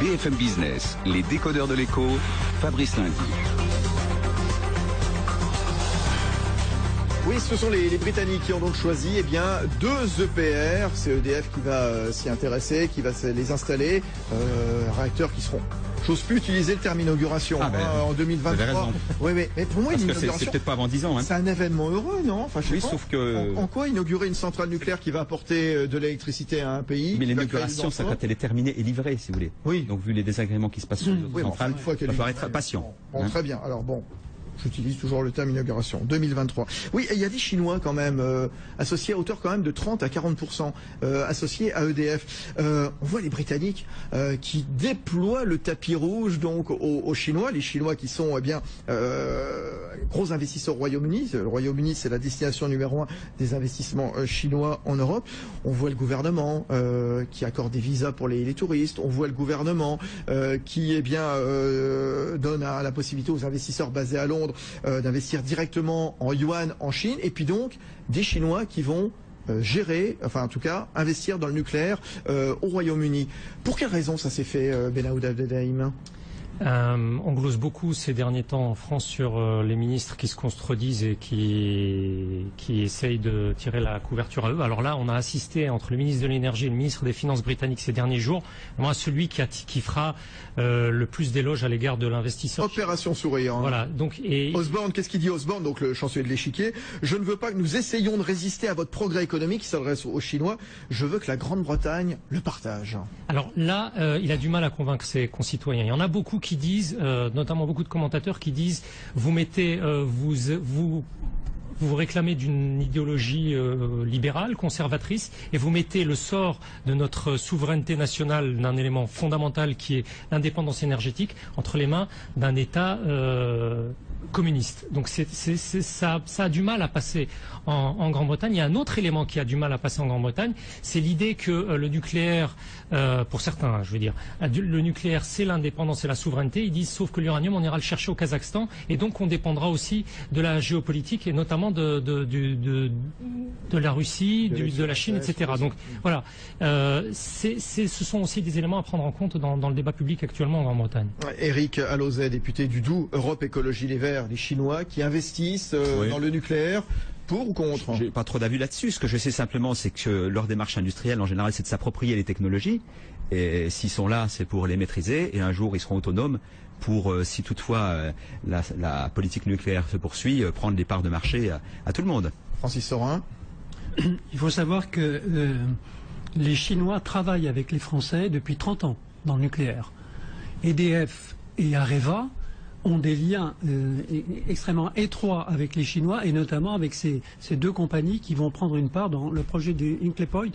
BFM Business, les décodeurs de l'écho, Fabrice Lundi. Oui, ce sont les Britanniques qui ont donc choisi deux EPR. C'est EDF qui va s'y intéresser, qui va les installer. Réacteurs qui seront... J'ose plus utiliser le terme inauguration en 2023. Oui, mais pour moi, parce une que inauguration, c'est peut-être pas avant 10 ans. Hein. C'est un événement heureux, non? Enfin, je sais pas. Sauf que... En quoi inaugurer une centrale nucléaire qui va apporter de l'électricité à un pays? Mais l'inauguration, c'est quand elle est terminée et livrée, si vous voulez. Oui. Donc, vu les désagréments qui se passent sur les autres centrales, il va falloir être patient. Bon, très bien. Alors bon. J'utilise toujours le terme inauguration, 2023. Oui, il y a des Chinois quand même associés à hauteur quand même de 30 à 40% associés à EDF. On voit les Britanniques qui déploient le tapis rouge donc aux Chinois, les Chinois qui sont gros investisseurs au Royaume-Uni. Le Royaume-Uni, c'est la destination numéro 1 des investissements chinois en Europe. On voit le gouvernement qui accorde des visas pour les touristes. On voit le gouvernement qui donne la possibilité aux investisseurs basés à Londres d'investir directement en yuan en Chine, et puis donc des Chinois qui vont gérer, enfin en tout cas investir dans le nucléaire au Royaume-Uni. Pour quelle raison ça s'est fait, Benaoud Abdelrahim? On glosse beaucoup ces derniers temps en France sur les ministres qui se contredisent et qui essayent de tirer la couverture à eux. Alors là, on a assisté entre le ministre de l'Énergie et le ministre des Finances britannique ces derniers jours, moi, celui qui fera le plus d'éloges à l'égard de l'investisseur. Opération sourire. Hein. Voilà. Donc, Osborne, qu'est-ce qu'il dit Osborne, donc le chancelier de l'échiquier? Je ne veux pas que nous essayions de résister à votre progrès économique, il s'adresse aux Chinois. Je veux que la Grande-Bretagne le partage. Alors là, il a du mal à convaincre ses concitoyens. Il y en a beaucoup qui disent, notamment beaucoup de commentateurs qui disent, vous réclamez d'une idéologie libérale, conservatrice, et vous mettez le sort de notre souveraineté nationale, d'un élément fondamental qui est l'indépendance énergétique, entre les mains d'un État communiste. Donc ça a du mal à passer en Grande-Bretagne. Il y a un autre élément qui a du mal à passer en Grande-Bretagne, c'est l'idée que le nucléaire, pour certains, je veux dire, le nucléaire c'est l'indépendance et la souveraineté. Ils disent sauf que l'uranium on ira le chercher au Kazakhstan et donc on dépendra aussi de la géopolitique et notamment de la Russie, de la Chine, etc. Donc voilà, ce sont aussi des éléments à prendre en compte dans le débat public actuellement en Grande-Bretagne. Éric Alauzet, député du Doubs, Europe Écologie Les Verts, les Chinois qui investissent dans le nucléaire. Pour ou contre? J'ai pas trop d'avis là-dessus. Ce que je sais simplement, c'est que leur démarche industrielle, en général, c'est de s'approprier les technologies. Et s'ils sont là, c'est pour les maîtriser. Et un jour, ils seront autonomes pour, si toutefois la politique nucléaire se poursuit, prendre des parts de marché à tout le monde. Francis Sorin. Il faut savoir que les Chinois travaillent avec les Français depuis 30 ans dans le nucléaire. EDF et Areva ont des liens extrêmement étroits avec les Chinois et notamment avec ces deux compagnies qui vont prendre une part dans le projet du Hinkley Point.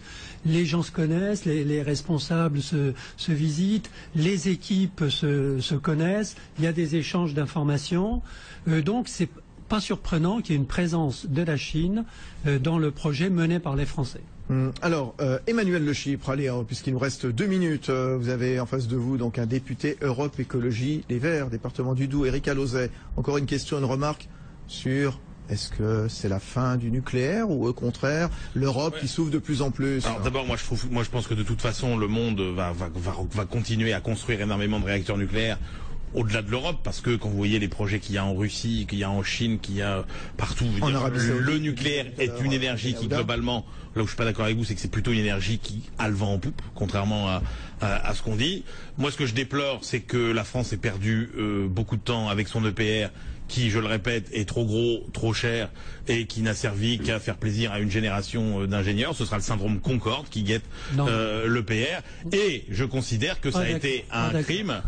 Les gens se connaissent, les responsables se visitent, les équipes se connaissent, il y a des échanges d'informations. Donc c'est pas surprenant qu'il y ait une présence de la Chine dans le projet mené par les Français. Alors, Emmanuel Le Chypre, allez, puisqu'il nous reste 2 minutes, vous avez en face de vous donc un député Europe Écologie Les Verts, département du Doubs, Éric Alauzet. Encore une question, une remarque sur est-ce que c'est la fin du nucléaire ou au contraire l'Europe qui s'ouvre de plus en plus? Alors d'abord, moi je pense que de toute façon le monde va continuer à construire énormément de réacteurs nucléaires au-delà de l'Europe, parce que quand vous voyez les projets qu'il y a en Russie, qu'il y a en Chine, qu'il y a partout, le nucléaire est une énergie qui globalement, là où je suis pas d'accord avec vous, c'est que c'est plutôt une énergie qui a le vent en poupe, contrairement à ce qu'on dit. Moi, ce que je déplore, c'est que la France ait perdu beaucoup de temps avec son EPR, qui, je le répète, est trop gros, trop cher et qui n'a servi qu'à faire plaisir à une génération d'ingénieurs. Ce sera le syndrome Concorde qui guette l'EPR. Et je considère que ça a été un crime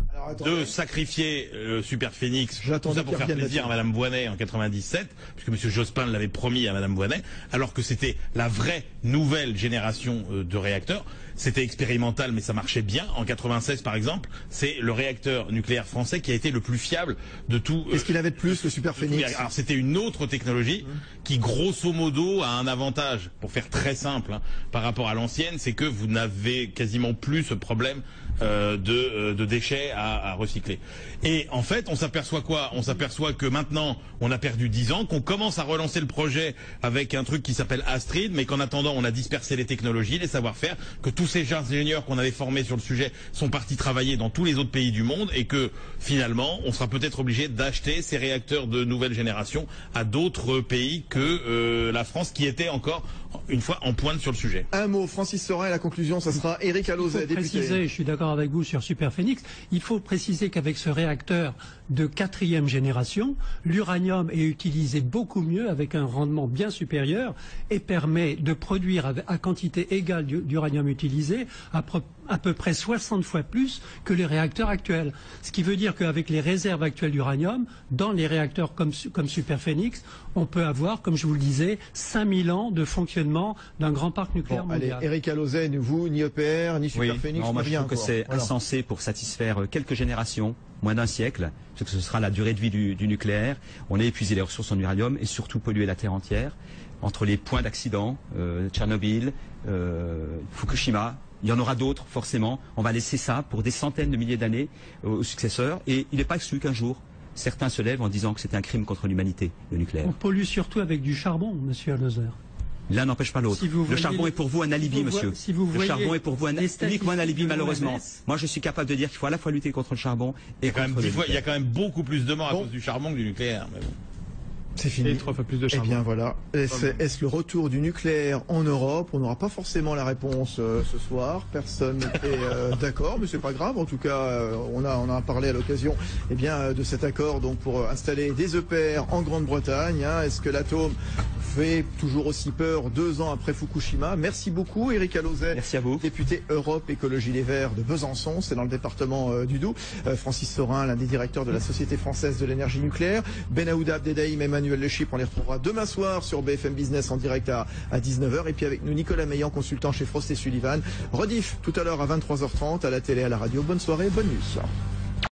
de sacrifier Super Phénix, tout ça pour faire plaisir à Madame Voynet en 97, puisque Monsieur Jospin l'avait promis à Madame Voynet, alors que c'était la vraie nouvelle génération de réacteurs. C'était expérimental, mais ça marchait bien. En 96, par exemple, c'est le réacteur nucléaire français qui a été le plus fiable de tout. Est-ce qu'il avait de plus que Super Phénix? Alors c'était une autre technologie qui, grosso modo, a un avantage, pour faire très simple, par rapport à l'ancienne, c'est que vous n'avez quasiment plus ce problème de déchets à à recycler. Et en fait, on s'aperçoit quoi? On s'aperçoit que maintenant, on a perdu 10 ans, qu'on commence à relancer le projet avec un truc qui s'appelle Astrid, mais qu'en attendant, on a dispersé les technologies, les savoir-faire, que tous ces ingénieurs qu'on avait formés sur le sujet sont partis travailler dans tous les autres pays du monde, et que finalement, on sera peut-être obligé d'acheter ces réacteurs de nouvelle génération à d'autres pays que la France, qui était encore une fois en pointe sur le sujet. Un mot, Francis Sorin, et la conclusion, ça sera Éric Alauzet, député. Je suis d'accord avec vous sur Superphénix. Il faut préciser qu'avec ce réacteur de 4e génération, l'uranium est utilisé beaucoup mieux, avec un rendement bien supérieur, et permet de produire à quantité égale d'uranium utilisé à peu près 60 fois plus que les réacteurs actuels. Ce qui veut dire qu'avec les réserves actuelles d'uranium, dans les réacteurs comme Superphénix, on peut avoir, comme je vous le disais, 5000 ans de fonctionnement d'un grand parc nucléaire mondial. Allez, Éric Alauzet, vous, ni EPR, ni Superphénix, moi, rien. Je trouve que c'est insensé pour satisfaire quelques générations, moins d'un siècle, parce que ce sera la durée de vie du nucléaire. On a épuisé les ressources en uranium et surtout pollué la Terre entière. Entre les points d'accident, Tchernobyl, Fukushima, il y en aura d'autres, forcément. On va laisser ça pour des centaines de milliers d'années aux successeurs. Et il n'est pas exclu qu'un jour, certains se lèvent en disant que c'est un crime contre l'humanité, le nucléaire. On pollue surtout avec du charbon, monsieur Alauzet. L'un n'empêche pas l'autre. Le charbon est pour vous un alibi, monsieur. Le charbon est pour vous uniquement un alibi, malheureusement. Moi, je suis capable de dire qu'il faut à la fois lutter contre le charbon et contre le nucléaire. Il y a quand même beaucoup plus de morts à cause du charbon que du nucléaire. Mais bon. C'est fini. Et 3 fois plus de charbon. Eh bien voilà. Est-ce le retour du nucléaire en Europe? On n'aura pas forcément la réponse ce soir. Personne n'est d'accord, mais c'est pas grave. En tout cas, on a parlé à l'occasion de cet accord donc pour installer des EPR en Grande-Bretagne. Est-ce que l'atome fait toujours aussi peur 2 ans après Fukushima? Merci beaucoup, Éric Alauzet. Merci à vous. Député Europe Écologie Les Verts de Besançon, c'est dans le département du Doubs. Francis Sorin, l'un des directeurs de la Société française de l'énergie nucléaire. Benaouda Abdeldaïm, Emmanuel Le Chypre, on les retrouvera demain soir sur BFM Business en direct à 19h. Et puis avec nous, Nicolas Meillan, consultant chez Frost & Sullivan. Rediff tout à l'heure à 23h30 à la télé, à la radio. Bonne soirée, bonne nuit.